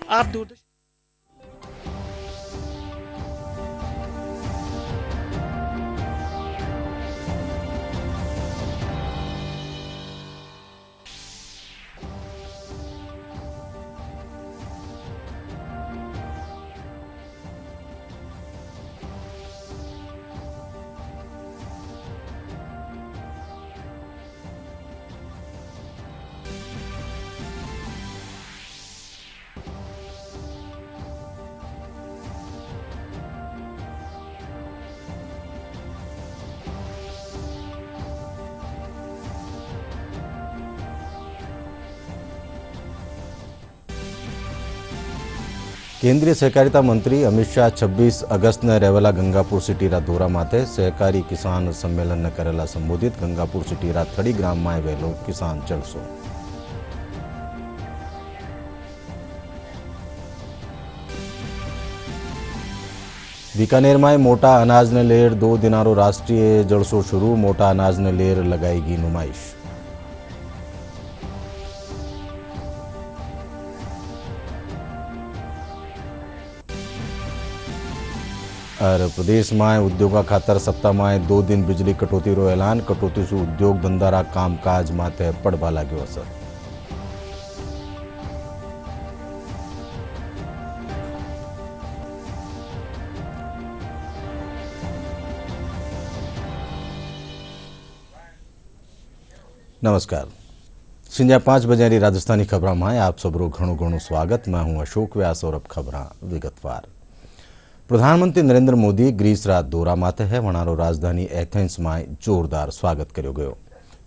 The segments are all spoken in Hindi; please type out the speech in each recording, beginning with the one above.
आप दूरदर्शन केंद्रीय सहकारिता मंत्री अमित शाह 26 अगस्त ने रेवला गंगापुर सिटीरा दौरा माथे सहकारी किसान सम्मेलन ने करेला संबोधित। गंगापुर सिटीरा थड़ी ग्राम में वेलो किसान जलसो। बीकानेर में मोटा अनाज ने लेर 2 दिनारो राष्ट्रीय जलसो शुरू। मोटा अनाज ने लेर लगाएगी नुमाइश। और प्रदेश में उद्योगा खातर सप्ताह में 2 दिन बिजली कटौती रो ऐलान। कटौती से उद्योग धंधारा कामकाज माथे पड़वा लाग्यो असर। नमस्कार, संजा 5 बजे राजस्थानी खबर में आप सबरो घणो घणो स्वागत। मैं हूं अशोक व्यास और अब खबर विगतवार। प्रधानमंत्री नरेंद्र मोदी ग्रीस रा दौरा माथे है। वणारो राजधानी एथेंस में जोरदार स्वागत कर्यो गयो।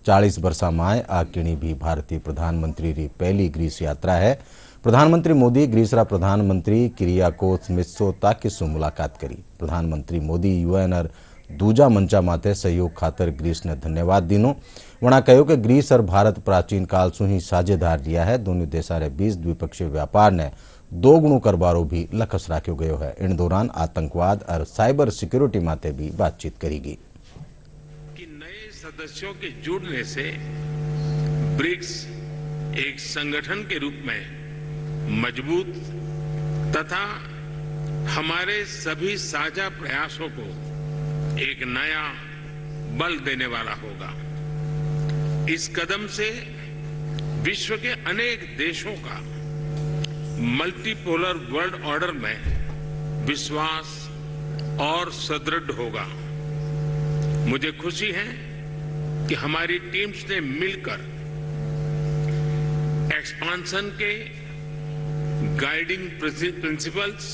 40 वर्षा में आ किणी भी भारतीय प्रधानमंत्री री पहली ग्रीस यात्रा है। प्रधानमंत्री मोदी ग्रीस रा प्रधानमंत्री किरियाकोस मित्सोताकिस से मुलाकात करी। प्रधानमंत्री मोदी यूएन और दूजा मंचा माथे सहयोग खातर ग्रीस ने धन्यवाद दीनो। वणा कहो कि ग्रीस और भारत प्राचीन काल से ही साझेदार रिया है। दोनों देशों रे बीच द्विपक्षीय व्यापार ने 2 गुणों करबारो भी लक्ष्य राख्यो गयो है। इन दौरान आतंकवाद और साइबर सिक्योरिटी माते भी बातचीत करेगी। कि नए सदस्यों के जुड़ने से ब्रिक्स एक संगठन के रूप में मजबूत तथा हमारे सभी साझा प्रयासों को एक नया बल देने वाला होगा। इस कदम से विश्व के अनेक देशों का मल्टीपोलर वर्ल्ड ऑर्डर में विश्वास और सुदृढ़ होगा। मुझे खुशी है कि हमारी टीम्स ने मिलकर एक्सपांशन के गाइडिंग प्रिंसिपल्स,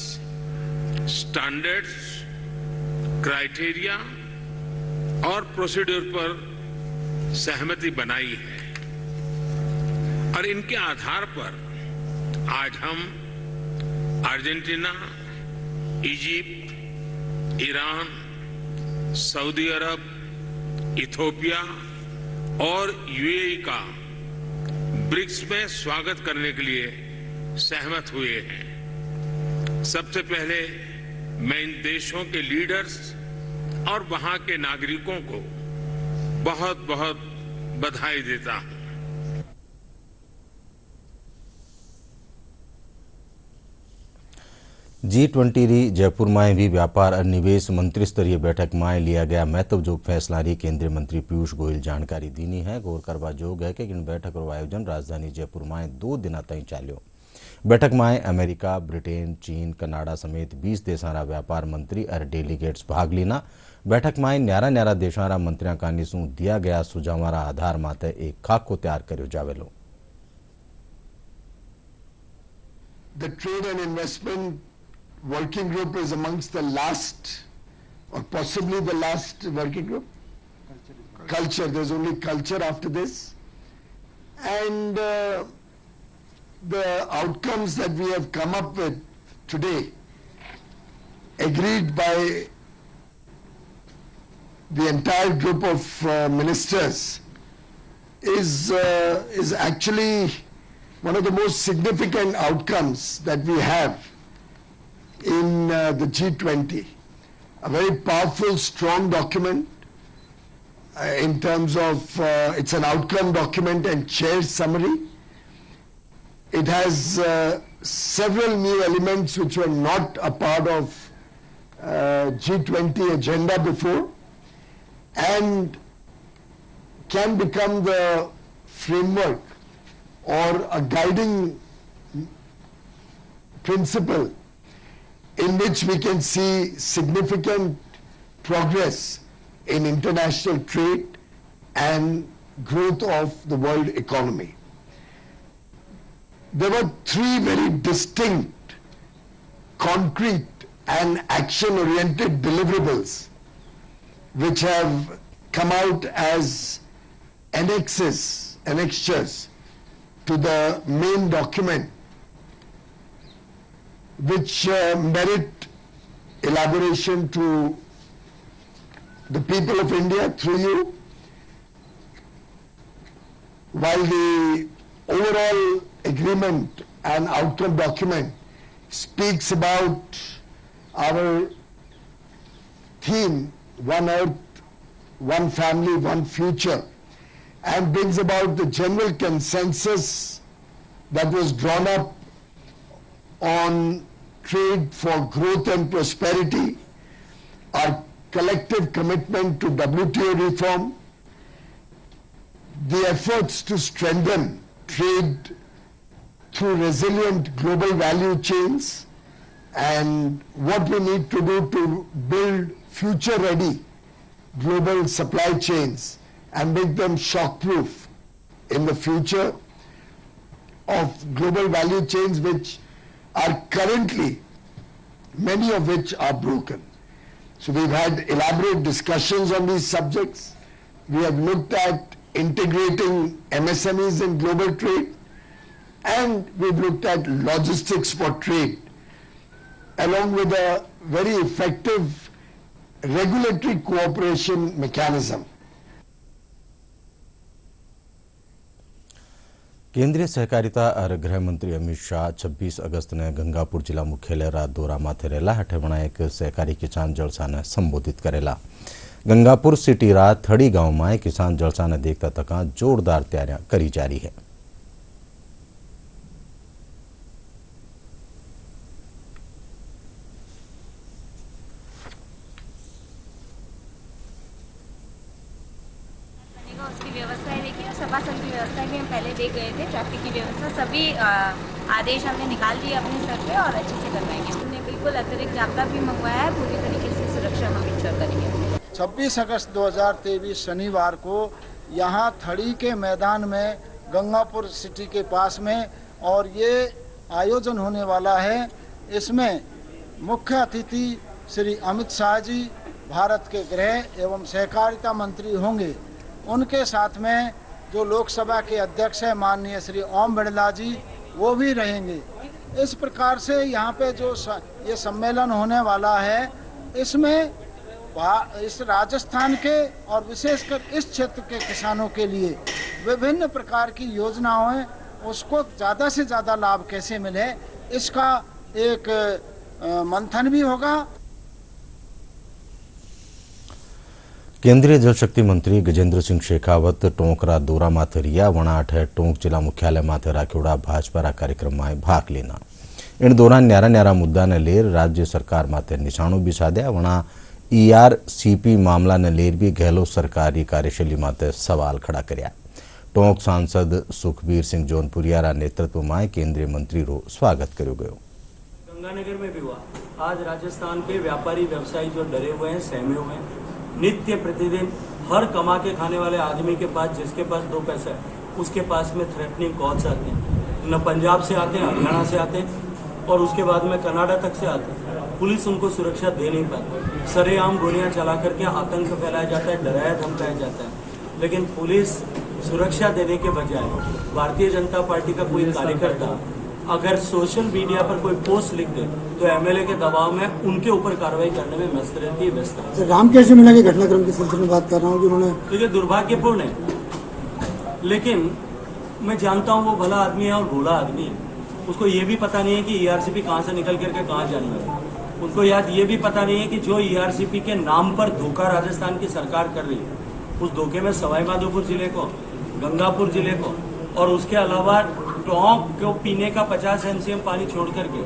स्टैंडर्ड्स, क्राइटेरिया और प्रोसीड्यूर पर सहमति बनाई है और इनके आधार पर आज हम अर्जेंटीना, इजिप्ट, ईरान, सऊदी अरब, इथियोपिया और यूएई का ब्रिक्स में स्वागत करने के लिए सहमत हुए हैं। सबसे पहले मैं इन देशों के लीडर्स और वहां के नागरिकों को बहुत बहुत बधाई देता हूं। G20 री जयपुर में भी व्यापार और निवेश मंत्री स्तरीय बैठक में लिया गया महत्वपूर्ण फैसला री केंद्रीय मंत्री पीयूष गोयल जानकारी दीनी है। गौर करवा जोग है कि इन बैठक का आयोजन राजधानी जयपुर में 2 दिन तक चाल्यो। बैठक में अमेरिका, ब्रिटेन, चीन, कनाडा समेत 20 देशों रा व्यापार मंत्री और डेलीगेट्स भाग लीना। बैठक में न्यारा न्यारा देशों रा मंत्रियों का निसू दिया गया सुझावों रा आधार माते एक खाको तैयार कर्यो जावेलो। The trade and investment working group is amongst the last or possibly the last working group. Culture. There's only culture after this. And the outcomes that we have come up with today, agreed by the entire group of ministers, is actually one of the most significant outcomes that we have in the G20. A very powerful, strong document in terms of it's an outcome document and chair summary. It has several new elements which were not a part of G20 agenda before, and can become the framework or a guiding principle in which we can see significant progress in international trade and growth of the world economy. There were three very distinct, concrete and action-oriented deliverables which have come out as annexures to the main document, which merit elaboration to the people of India through you. While the overall agreement and outcome document speaks about our theme, One Earth, One Family, One Future, and brings about the general consensus that was drawn up on trade for growth and prosperity, our collective commitment to WTO reform, the efforts to strengthen trade through resilient global value chains, and what we need to do to build future-ready global supply chains and make them shock-proof in the future of global value chains which are currently, many of which are broken. So we've had elaborate discussions on these subjects. We have looked at integrating MSMEs in global trade, and we've looked at logistics for trade, along with a very effective regulatory cooperation mechanism. केंद्रीय सहकारिता और गृह मंत्री अमित शाह 26 अगस्त ने गंगापुर जिला मुख्यालय रात दौरा माथे रहेला हेठे एक सहकारी किसान जलसा ने संबोधित करेला। गंगापुर सिटी रात थड़ी गांव में किसान जलसा ने देखता तक जोरदार तैयारियां करी जा रही है। उसकी व्यवस्था देखिए और सभासद की व्यवस्था भी हम पहले देख गए थे। ट्रैफिक की व्यवस्था सभी आदेश हमने निकाल दिए अपने स्तर पे और अच्छे से करवाएंगे। हमने बिल्कुल अतिरिक्त जाब्ता भी मंगवाया है, पूरी तरीके से सुरक्षा हम इंश्योर करेंगे। 26 अगस्त 2023 शनिवार को यहाँ थड़ी के मैदान में गंगापुर सिटी के पास में और ये आयोजन होने वाला है। इसमें मुख्य अतिथि श्री अमित शाह जी भारत के गृह एवं सहकारिता मंत्री होंगे। उनके साथ में जो लोकसभा के अध्यक्ष हैं माननीय श्री ओम बिरला जी, वो भी रहेंगे। इस प्रकार से यहाँ पे जो ये सम्मेलन होने वाला है, इसमें इस राजस्थान के और विशेषकर इस क्षेत्र के किसानों के लिए विभिन्न प्रकार की योजनाओं हैं, उसको ज़्यादा से ज़्यादा लाभ कैसे मिले, इसका एक मंथन भी होगा। केंद्रीय जल शक्ति मंत्री गजेंद्र सिंह शेखावत टोंकरा दौरा माथे रिया वणा हेठे टोंक जिला मुख्यालय माथे राख्योड़ा भाजपा कार्यक्रम में भाग लेना। इन दौरान न्यारा न्यारा मुद्दा ने लेर राज्य सरकार माथे निशाणो भी साध्या। वणा ERCP मामला ने लेर भी गहलोत सरकारी कार्यशैली माथे सवाल खड़ा कर्या। टोंक सांसद सुखबीर सिंह जोनपुरिया नेतृत्व में केंद्रीय मंत्री रो स्वागत कर्यो गयो। गंगानगर में भी हुआ। आज राजस्थान के व्यापारी व्यवसायी जो डरे हुए हैं, सहमे हुए हैं, नित्य प्रतिदिन हर कमा के खाने वाले आदमी के पास, जिसके पास 2 पैसा है, उसके पास में थ्रेटनिंग कॉल्स आते हैं। न पंजाब से आते हैं, हरियाणा से आते हैं और उसके बाद में कनाडा तक से आते हैं। पुलिस उनको सुरक्षा दे नहीं पाती। सरेआम गोलियां चला करके आतंक फैलाया जाता है, डराया धमकाया जाता है। लेकिन पुलिस सुरक्षा देने के बजाय भारतीय जनता पार्टी का कोई कार्यकर्ता अगर सोशल मीडिया पर कोई पोस्ट लिख दे तो MLA के दबाव में उनके ऊपर कार्रवाई करने में व्यस्त रहती है। व्यस्त राम कैसे मिला के घटनाक्रम के सिलसिले में बात कर रहा हूँ कि उन्होंने, तो ये दुर्भाग्यपूर्ण है। लेकिन मैं जानता हूँ वो भला आदमी है और भोला आदमी है। उसको ये भी पता नहीं है कि ERCP कहाँ से निकल करके कहाँ जानी है। उनको याद ये भी पता नहीं है कि जो ERCP के नाम पर धोखा राजस्थान की सरकार कर रही है, उस धोखे में सवाई माधोपुर जिले को, गंगापुर जिले को और उसके अलावा टोंक को पीने का 50 MCM पानी छोड़ करके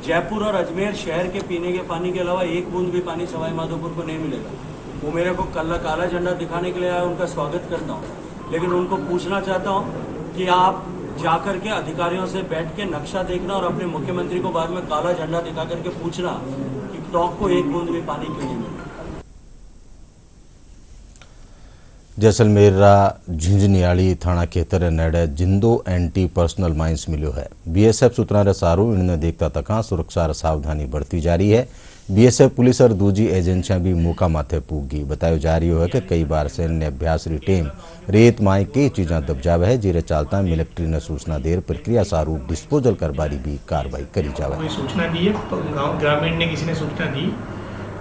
जयपुर और अजमेर शहर के पीने के पानी के अलावा एक बूंद भी पानी सवाई माधोपुर को नहीं मिलेगा। वो मेरे को कल काला झंडा दिखाने के लिए आया, उनका स्वागत करता हूँ, लेकिन उनको पूछना चाहता हूँ कि आप जाकर के अधिकारियों से बैठ के नक्शा देखना और अपने मुख्यमंत्री को बाद में काला झंडा दिखा करके पूछना कि टोंक को एक बूंद भी पानी क्यों नहीं मिला। जैसलमेर झिंझनियाड़ी थाना खेतर नेड़े जिंदो एंटी पर्सनल माइंस मिलो है। बीएसएफ सूत्रा रे सारू इनने देखता तक सुरक्षा और सावधानी बढ़ती जा रही है। बीएसएफ पुलिस और दूजी एजेंसियां भी मौका माथे पूगी। बताया जा रही है कि कई बार सैन्य अभ्यास री टीम रेत माई कई चीजा दबजावे है, जिरे चलता मिलिट्री ने सूचना देर प्रक्रिया सारू डिस्पोजल करवारी भी कार्रवाई करी जावे। सूचना दी है, गांव ग्रामीण ने किसी ने सूचना दी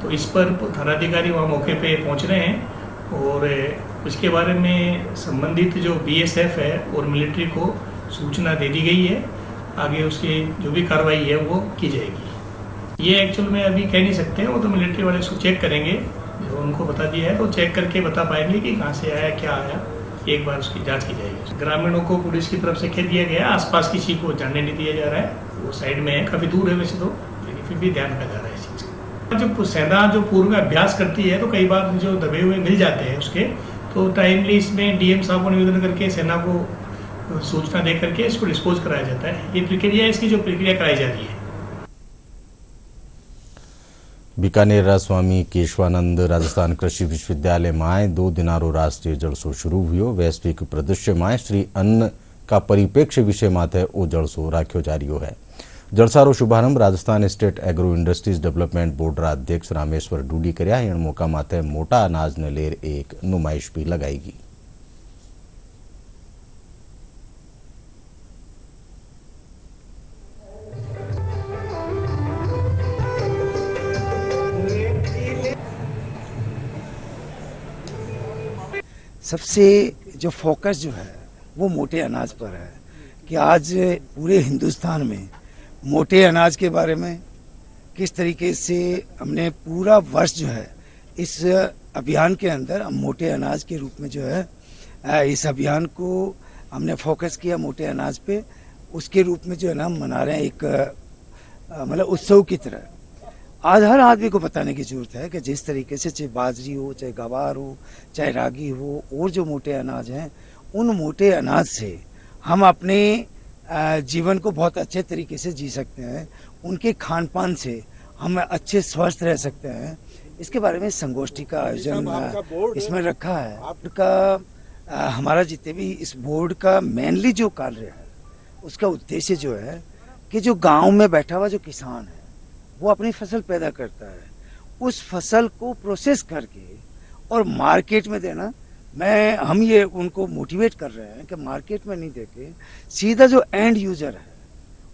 तो इस पर थानाधिकारी वहाँ मौके पे पहुँच रहे हैं और उसके बारे में संबंधित जो बीएसएफ है और मिलिट्री को सूचना दे दी गई है। आगे उसकी जो भी कार्रवाई है वो की जाएगी। ये एक्चुअल में अभी कह नहीं सकते हैं, वो तो मिलिट्री वाले उसको चेक करेंगे, जो उनको बता दिया है तो चेक करके बता पाएंगे कि कहाँ से आया क्या आया, एक बार उसकी जांच की जाएगी। ग्रामीणों को पुलिस की तरफ से कह दिया गया, आसपास किसी को जाने नहीं दिया जा रहा है, वो साइड में है, काफ़ी दूर है वैसे तो, लेकिन फिर भी ध्यान रखा जा रहा है इस चीज़ का। जब सेना जो पूर्व में अभ्यास करती है तो कई बार जो दबे हुए मिल जाते हैं उसके, तो टाइमली इसमें डीएम साहब को निवेदन करके सेना को सूचना दे करके इसको डिस्पोज कराया जाता है। ये प्रक्रिया, इसकी जो प्रक्रिया कराई जा रही है। बीकानेर स्वामी केशवानंद राजस्थान कृषि विश्वविद्यालय में 2 दिनारो राष्ट्रीय जलसो शुरू हुयो। वैश्विक परिदृश्य में श्री अन्न का परिप्रेक्ष्य विषय माथे ओ जलसो राख्यो जा रह्यो है। जलसारो शुभारंभ Rajasthan state agro industries development board अध्यक्ष रामेश्वर डूडी कर्या। इन मौका माथे मोटा अनाज ने लेर एक नुमाइश भी लगाएगी। सबसे जो फोकस जो है वो मोटे अनाज पर है कि आज पूरे हिंदुस्तान में मोटे अनाज के बारे में किस तरीके से हमने पूरा वर्ष जो है इस अभियान के अंदर हम मोटे अनाज के रूप में जो है इस अभियान को हमने फोकस किया मोटे अनाज पे। उसके रूप में जो है ना हम मना रहे हैं एक मतलब उत्सव की तरह। आज हर आदमी को बताने की जरूरत है कि जिस तरीके से चाहे बाजरी हो, चाहे गवार हो, चाहे रागी हो और जो मोटे अनाज हैं, उन मोटे अनाज से हम अपने जीवन को बहुत अच्छे तरीके से जी सकते हैं। उनके खान पान से हम अच्छे स्वस्थ रह सकते हैं। इसके बारे में संगोष्ठी का आयोजन इसमें रखा है। आपका हमारा जितने भी इस बोर्ड का मेनली जो कार्य है उसका उद्देश्य जो है कि जो गांव में बैठा हुआ जो किसान है वो अपनी फसल पैदा करता है, उस फसल को प्रोसेस करके और मार्केट में देना। हम ये उनको मोटिवेट कर रहे हैं कि मार्केट में नहीं देके सीधा जो एंड यूजर है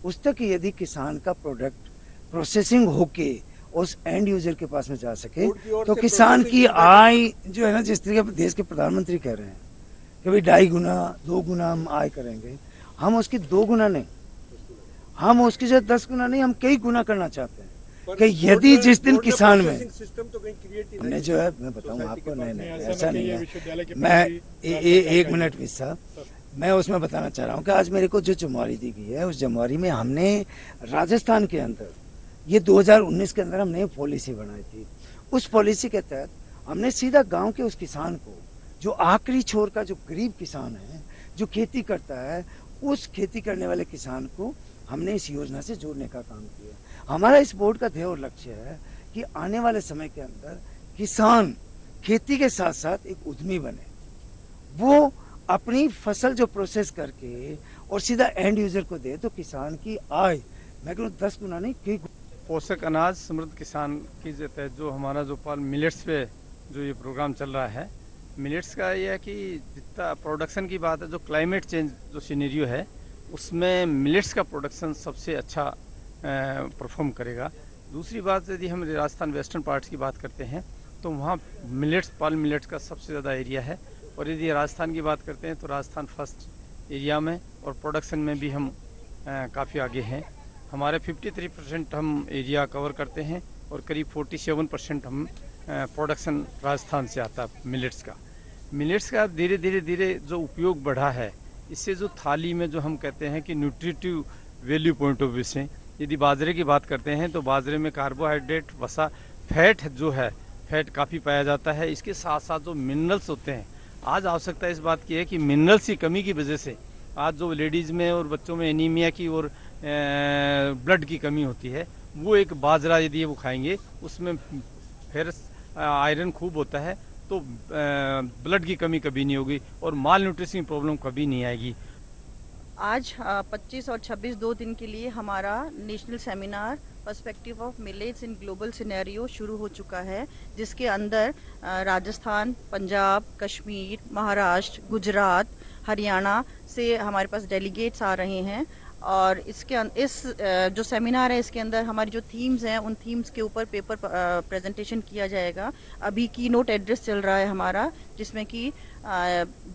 उस तक यदि किसान का प्रोडक्ट प्रोसेसिंग होके उस एंड यूजर के पास में जा सके तो किसान की आय जो है ना, जिस तरीके देश के प्रधानमंत्री कह रहे हैं कि भाई 2.5 गुना 2 गुना हम आय करेंगे, हम उसकी 2 गुना नहीं, हम उसकी जो 10 गुना नहीं, हम कई गुना करना चाहते हैं। कि यदि जिस दिन किसान में हमने जो है, मैं बताऊं आपको, नहीं ऐसा नहीं है। मैं एक मिनट विस्सा मैं उसमें बताना चाह रहा हूं कि आज मेरे को जो जमवारी दी गई है उस जमवारी में हमने राजस्थान के अंदर ये 2019 के अंदर हमने पॉलिसी बनाई थी। उस पॉलिसी के तहत हमने सीधा गांव के उस किसान को, जो आखिरी छोर का जो गरीब किसान है, जो खेती करता है, उस खेती करने वाले किसान को हमने इस योजना से जोड़ने का काम किया। हमारा इस बोर्ड का ध्येय और लक्ष्य है कि आने वाले समय के अंदर किसान खेती के साथ साथ एक उद्यमी बने, वो अपनी फसल जो प्रोसेस करके और सीधा एंड यूजर को दे, तो किसान की आय मैं कहूँ 10 गुना नहीं, कई। पोषक अनाज समृद्ध किसान की जो तहत जो हमारा जो मिलेट्स पे जो ये प्रोग्राम चल रहा है, मिलेट्स का ये है कि जितना प्रोडक्शन की बात है, जो क्लाइमेट चेंज जो सीनेरियो है उसमें मिलेट्स का प्रोडक्शन सबसे अच्छा परफॉर्म करेगा। दूसरी बात, यदि हम राजस्थान वेस्टर्न पार्ट्स की बात करते हैं तो वहाँ मिलेट्स, पाल मिलेट्स का सबसे ज़्यादा एरिया है। और यदि राजस्थान की बात करते हैं तो राजस्थान फर्स्ट एरिया में और प्रोडक्शन में भी हम काफ़ी आगे हैं। हमारे 53% हम एरिया कवर करते हैं और करीब 47% हम प्रोडक्शन राजस्थान से आता है मिलेट्स का। मिलेट्स का धीरे धीरे जो उपयोग बढ़ा है, इससे जो थाली में जो हम कहते हैं कि nutritive value point of view से यदि बाजरे की बात करते हैं तो बाजरे में कार्बोहाइड्रेट, वसा, फैट जो है, फैट काफ़ी पाया जाता है। इसके साथ साथ जो मिनरल्स होते हैं, आज आवश्यकता इस बात की है कि मिनरल्स की कमी की वजह से आज जो लेडीज़ में और बच्चों में एनीमिया की और ब्लड की कमी होती है, वो एक बाजरा यदि वो खाएंगे उसमें फेरस आयरन खूब होता है, तो ब्लड की कमी कभी नहीं होगी और माल न्यूट्रिशन की प्रॉब्लम कभी नहीं आएगी। आज 25 और 26 2 दिन के लिए हमारा national seminar perspective of millets in global scenario शुरू हो चुका है, जिसके अंदर राजस्थान, पंजाब, कश्मीर, महाराष्ट्र, गुजरात, हरियाणा से हमारे पास डेलीगेट्स आ रहे हैं। और इस जो सेमिनार है इसके अंदर हमारी जो थीम्स हैं उन थीम्स के ऊपर पेपर प्रेजेंटेशन किया जाएगा। अभी की नोट एड्रेस चल रहा है हमारा, जिसमें कि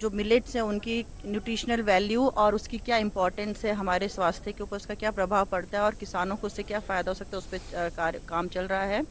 जो मिलेट्स हैं उनकी न्यूट्रिशनल वैल्यू और उसकी क्या इंपॉर्टेंस है हमारे स्वास्थ्य के ऊपर, उसका क्या प्रभाव पड़ता है और किसानों को उससे क्या फ़ायदा हो सकता है, उस पर काम चल रहा है।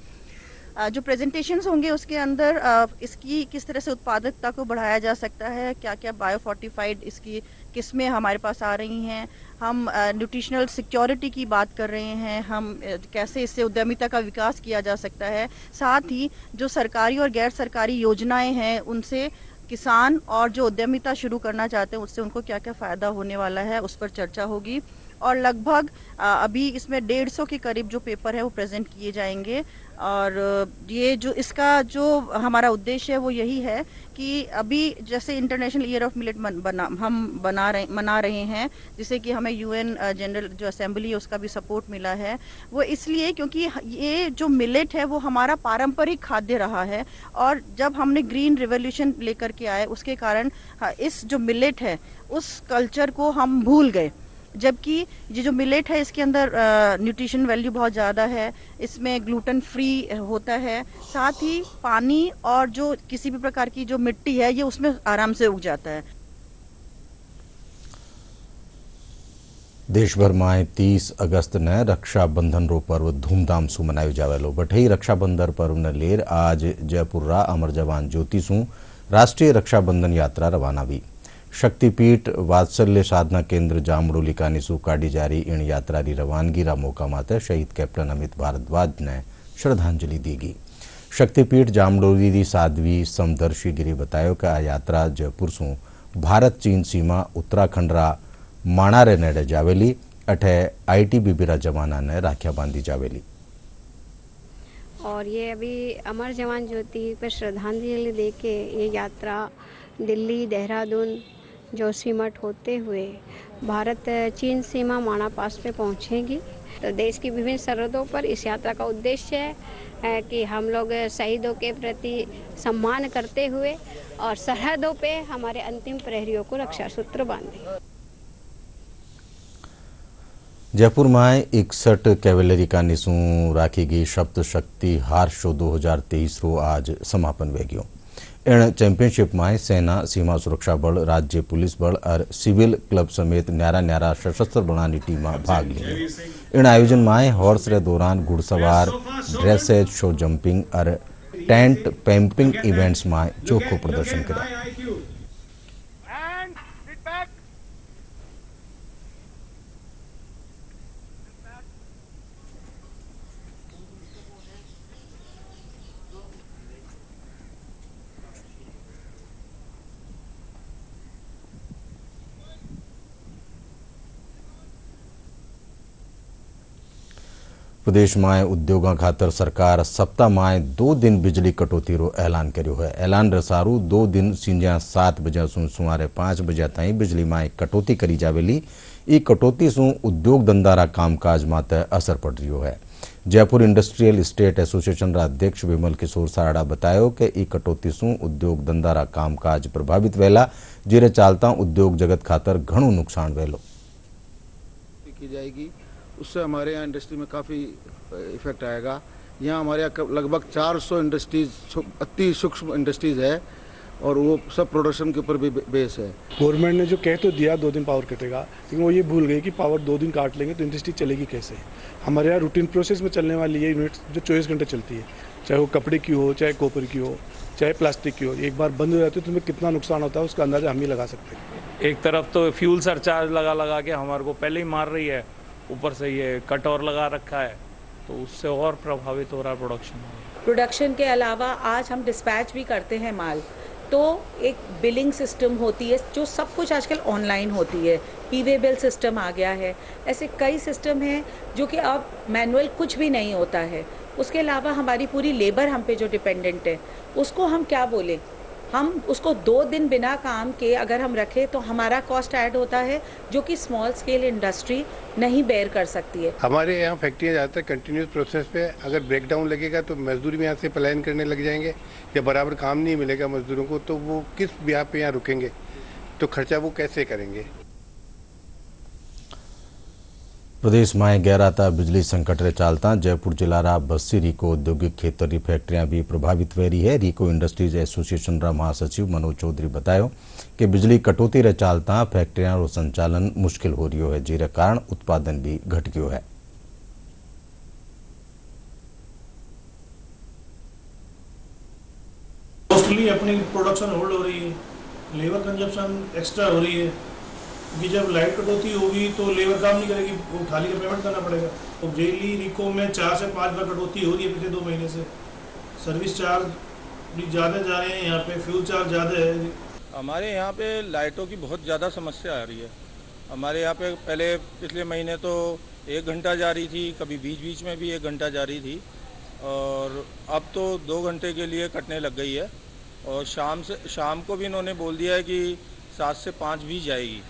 जो प्रेजेंटेशंस होंगे उसके अंदर इसकी किस तरह से उत्पादकता को बढ़ाया जा सकता है, क्या क्या बायोफोर्टिफाइड इसकी किस्में हमारे पास आ रही हैं, हम न्यूट्रिशनल सिक्योरिटी की बात कर रहे हैं, हम कैसे इससे उद्यमिता का विकास किया जा सकता है, साथ ही जो सरकारी और गैर सरकारी योजनाएं हैं उनसे किसान और जो उद्यमिता शुरू करना चाहते हैं उससे उनको क्या क्या फ़ायदा होने वाला है उस पर चर्चा होगी। और लगभग अभी इसमें 150 के करीब जो पेपर है वो प्रेजेंट किए जाएंगे। और ये जो इसका जो हमारा उद्देश्य है वो यही है कि अभी जैसे इंटरनेशनल ईयर ऑफ मिलेट हम मना रहे हैं, जिसे कि हमें यूएन जनरल जो असेंबली है उसका भी सपोर्ट मिला है, वो इसलिए क्योंकि ये जो मिलेट है वो हमारा पारंपरिक खाद्य रहा है और जब हमने ग्रीन रिवोल्यूशन लेकर के आए उसके कारण इस जो मिलेट है उस कल्चर को हम भूल गए। जबकि ये जो मिलेट है इसके अंदर न्यूट्रिशन वैल्यू बहुत ज़्यादा है, इसमें ग्लूटेन फ्री होता है, साथ ही पानी और जो किसी भी प्रकार की जो मिट्टी है ये उसमें आराम से उग जाता है। देशभर में 30 अगस्त ने रक्षाबंधन रो पर्व धूमधाम से मनायो जावेलो। बठई रक्षाबंधन पर्व ने लेर आज जयपुर रा अमर जवान ज्योति सु राष्ट्रीय रक्षाबंधन यात्रा रवाना हुई। शक्तिपीठ वात्सल्य साधना केंद्र जामड़ोली कानीसू काढ़ी जारी इन यात्रा री रवानगी रा मौका माते शहीद कैप्टन अमित भारद्वाज ने श्रद्धांजलि दी गई। शक्तिपीठ जामड़ोली री साध्वी समदर्शी गिरी बतायो कि आ यात्रा जयपुर सु भारत चीन सीमा उत्तराखंड रा माणारे नेड़े जावेली, अठे आईटीबीपी रा जवाना ने राखिया बांधी जावेली। और ये अभी अमर जवान ज्योति पर श्रद्धांजलि दे के ये यात्रा दिल्ली, देहरादून, जोशीमठ होते हुए भारत चीन सीमा माणा पास पे पहुंचेगी। तो देश की विभिन्न सरहदों पर इस यात्रा का उद्देश्य है कि हम लोग शहीदों के प्रति सम्मान करते हुए और सरहदों पे हमारे अंतिम प्रहरियों को रक्षा सूत्र बांधे। जयपुर में 61 कैवेलरी का निसू राखी गई सप्त शक्ति हार शो 2023 रो आज समापन वे गयो। इन चैंपियनशिप में सेना, सीमा सुरक्षा बल, राज्य पुलिस बल और सिविल क्लब समेत न्यारा न्यारा सशस्त्र बलानी टीम भाग ली। इन आयोजन में हॉर्स रे दौरान घुड़सवार, ड्रेसेज, शो जंपिंग और टेंट पैम्पिंग इवेंट्स में चोखो प्रदर्शन किया। प्रदेश में उद्योगों खातर सरकार सप्ताह में 2 दिन बिजली कटौती रो ऐलान कर्यो है। ऐलान रसारू 2 दिन संजा 7 बजे सु सुमारे 5 बजे ताई बिजली में कटौती करी जावेली। ई कटौती सु उद्योग धंधारा कामकाज माते असर पड़ रही है। जयपुर इंडस्ट्रियल स्टेट एसोसिएशन रा अध्यक्ष विमल किशोर सारड़ा बतायो कि ई कटौती सु उद्योग धंधारा कामकाज प्रभावित वेला, जेरे चालता उद्योग जगत खातर घणो नुकसान वेलो की जाएगी। उससे हमारे यहाँ इंडस्ट्री में काफ़ी इफेक्ट आएगा। यहाँ हमारे यहाँ लगभग 400 इंडस्ट्रीज, अति सूक्ष्म इंडस्ट्रीज है और वो सब प्रोडक्शन के ऊपर भी बेस है। गवर्नमेंट ने जो कह तो दिया 2 दिन पावर कटेगा, लेकिन वो ये भूल गए कि पावर 2 दिन काट लेंगे तो इंडस्ट्री चलेगी कैसे। हमारे यहाँ रूटीन प्रोसेस में चलने वाली ये यूनिट जो 24 घंटे चलती है, चाहे वो कपड़े की हो, चाहे कॉपर की हो, चाहे प्लास्टिक की हो। एक बार बंद हो जाती है तो उसमें कितना नुकसान होता है उसका अंदाजा हम ही लगा सकते हैं। एक तरफ तो फ्यूल सरचार्ज लगा के हमारे को पहले ही मार रही है, ऊपर से ये कट और लगा रखा है, तो उससे और प्रभावित हो रहा है प्रोडक्शन के अलावा आज हम डिस्पैच भी करते हैं माल, तो एक बिलिंग सिस्टम होती है जो सब कुछ आजकल ऑनलाइन होती है, ई-वे बिल सिस्टम आ गया है। ऐसे कई सिस्टम हैं जो कि अब मैनुअल कुछ भी नहीं होता है। उसके अलावा हमारी पूरी लेबर हम पे जो डिपेंडेंट है, उसको हम क्या बोले, हम उसको 2 दिन बिना काम के अगर हम रखें तो हमारा कॉस्ट ऐड होता है जो कि स्मॉल स्केल इंडस्ट्री नहीं बेयर कर सकती है। हमारे यहाँ फैक्ट्रियाँ ज़्यादातर कंटिन्यूस प्रोसेस पे, अगर ब्रेकडाउन लगेगा तो मजदूर भी यहाँ से पलायन करने लग जाएंगे, या बराबर काम नहीं मिलेगा मजदूरों को तो वो किस ब्याह पे यहाँ रुकेंगे, तो खर्चा वो कैसे करेंगे। प्रदेश में गैराता बिजली संकट रे चालता जयपुर जिला बस्सी रीको औद्योगिक खेतरी फैक्ट्रियां भी प्रभावित वे रही है। रीको इंडस्ट्रीज एसोसिएशन रा महासचिव मनोज चौधरी बतायो कि बिजली कटौती रे चालता फैक्ट्रियां रो संचालन मुश्किल हो रही है, जिरे कारण उत्पादन भी घट गयो है। मोस्टली अपनी प्रोडक्शन होल्ड हो रही है, लेबर कंजप्शन एक्स्ट्रा हो रही है कि जब लाइट कटौती होगी तो लेबर काम नहीं करेगी, वो खाली का पेमेंट करना पड़ेगा। तो डेली रिको में 4 से 5 बार कटौती हो रही है पिछले 2 महीने से। सर्विस चार्ज भी ज़्यादा जा रहे हैं, यहाँ पे फ्यूल चार्ज ज़्यादा है। हमारे यहाँ पे लाइटों की बहुत ज़्यादा समस्या आ रही है। हमारे यहाँ पे पहले पिछले महीने तो 1 घंटा जा रही थी, कभी बीच बीच में भी 1 घंटा जा रही थी, और अब तो 2 घंटे के लिए कटने लग गई है। और शाम को भी इन्होंने बोल दिया है कि 7 से 5 भी जाएगी।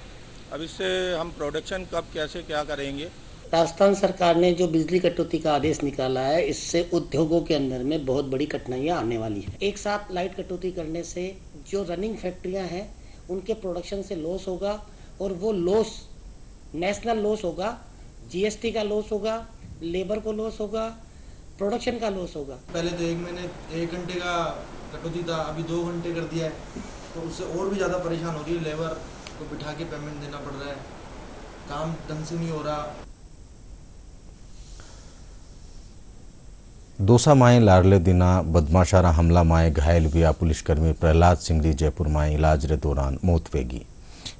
अब इससे हम प्रोडक्शन कब कैसे क्या करेंगे। राजस्थान सरकार ने जो बिजली कटौती का आदेश निकाला है, इससे उद्योगों के अंदर में बहुत बड़ी कठिनाइयां आने वाली है। एक साथ लाइट कटौती करने से जो रनिंग फैक्ट्रियां हैं उनके प्रोडक्शन से लॉस होगा, और वो लॉस नेशनल लॉस होगा, जीएसटी का लॉस होगा, लेबर को लॉस होगा, प्रोडक्शन का लॉस होगा। पहले तो 1 महीने 1 घंटे का कटौती था, अभी 2 घंटे कर दिया है, तो उससे और भी ज़्यादा परेशान हो रही है। लेबर को बिठा के पेमेंट देना पड़ रहा है, काम ढंग से नहीं हो रहा। दोसा माए लाडले दिना बदमाशारा हमला माए घायल हुआ पुलिसकर्मी प्रहलाद सिंगरी जयपुर माए इलाज रे दौरान मौत वेगी।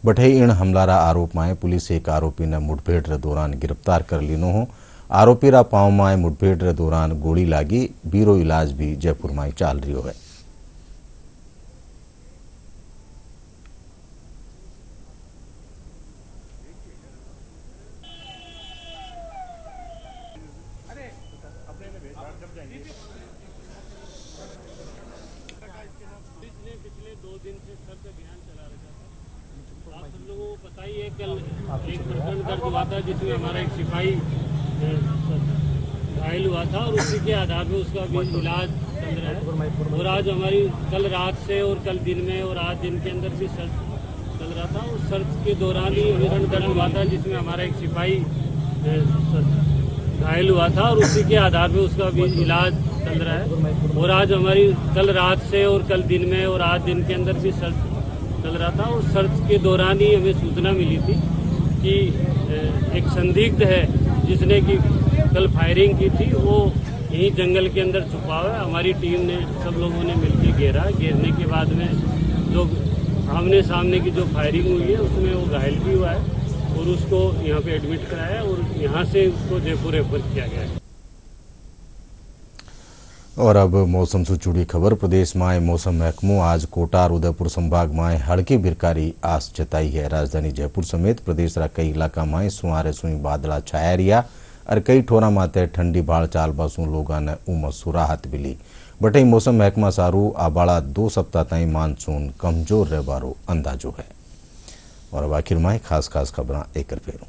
बठे इन हमलारा आरोप माए पुलिस एक आरोपी ने मुठभेड़ रे दौरान गिरफ्तार कर लीनो हो। आरोपी रा पांव माए मुठभेड़ रे दौरान गोली लागी, बीरो इलाज भी जयपुर माए चाल रही है। एक प्रकरण दर्ज हुआ था जिसमें हमारा एक सिपाही घायल हुआ था, और उसी के आधार पर उसका भी इलाज चल रहा है। और आज हमारी कल रात से और कल दिन में और आज दिन के अंदर भी सर्च चल रहा था। उस सर्च के दौरान ही विरण हुआ था जिसमें हमारा एक सिपाही घायल हुआ था, और उसी के आधार पर उसका भी इलाज चल रहा है। और आज हमारी कल रात से और कल दिन में और आज दिन के अंदर भी सर्च चल रहा था। उस सर्च के दौरान ही हमें सूचना मिली थी कि एक संदिग्ध है जिसने कि कल फायरिंग की थी, वो यहीं जंगल के अंदर छुपा हुआ है। हमारी टीम ने सब लोगों ने मिलकर घेरने के बाद में जो आमने सामने की जो फायरिंग हुई है उसमें वो घायल भी हुआ है, और उसको यहाँ पे एडमिट कराया, और यहाँ से उसको जयपुर रेफर किया गया है। और अब मौसम से जुड़ी खबर। प्रदेश में मौसम महकमो आज कोटा और उदयपुर संभाग में हल्की बिरकारी आस जताई है। राजधानी जयपुर समेत प्रदेश रा कई इलाका में सुहारे सुई बादला छाया रिया, और कई ठोरा माते ठंडी भाड़ चाल बासू लोगों ने उमस राहत मिली। बटे मौसम महकमा सारू आबाड़ा 2 सप्ताह ताई मानसून कमजोर रहबारो अंदाजो है। और अब आखिर में खास खास खबर एक फेरू।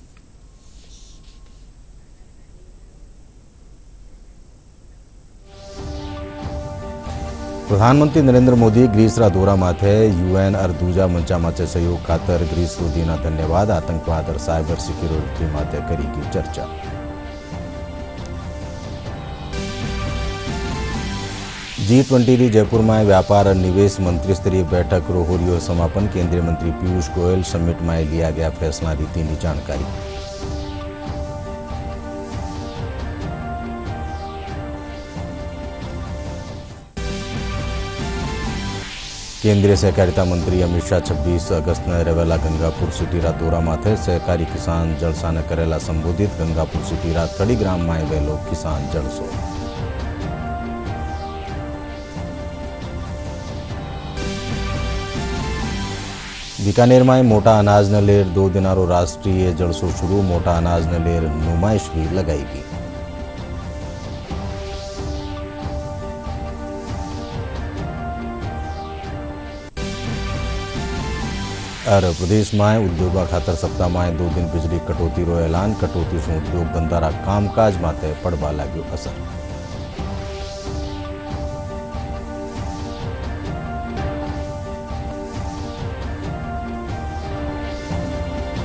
प्रधानमंत्री नरेंद्र मोदी ग्रीस रा दौरा माथे यूएन और दूजा मंचा माचे सहयोग खातर ग्रीस रो दीना धन्यवाद। आतंकवाद और साइबर सिक्योरिटी माथे करी की चर्चा। G20 री जयपुर में व्यापार और निवेश मंत्री स्तरीय बैठक रो हो रियो समापन। केंद्रीय मंत्री पीयूष गोयल समिट में लिया गया फैसला रीति की जानकारी। केंद्रीय सहकारिता मंत्री अमित शाह 26 अगस्त ने रेवेला गंगापुर सिटीरा दौरा माथे सहकारी किसान जलसा ने करेला संबोधित गंगापुर सिटीरा 30 ग्राम में वेलो किसान जलसो। बीकानेर में मोटा अनाज न लेर 2 दिनारो राष्ट्रीय जलसो शुरू, मोटा अनाज न लेर नुमाइश भी लगाई गई। और प्रदेश में उद्योगों खातर सप्ताह में 2 दिन बिजली कटौती रो ऐलान, कटौती से उद्योग धंधा कामकाज माथे पड़वा लाग्यो असर।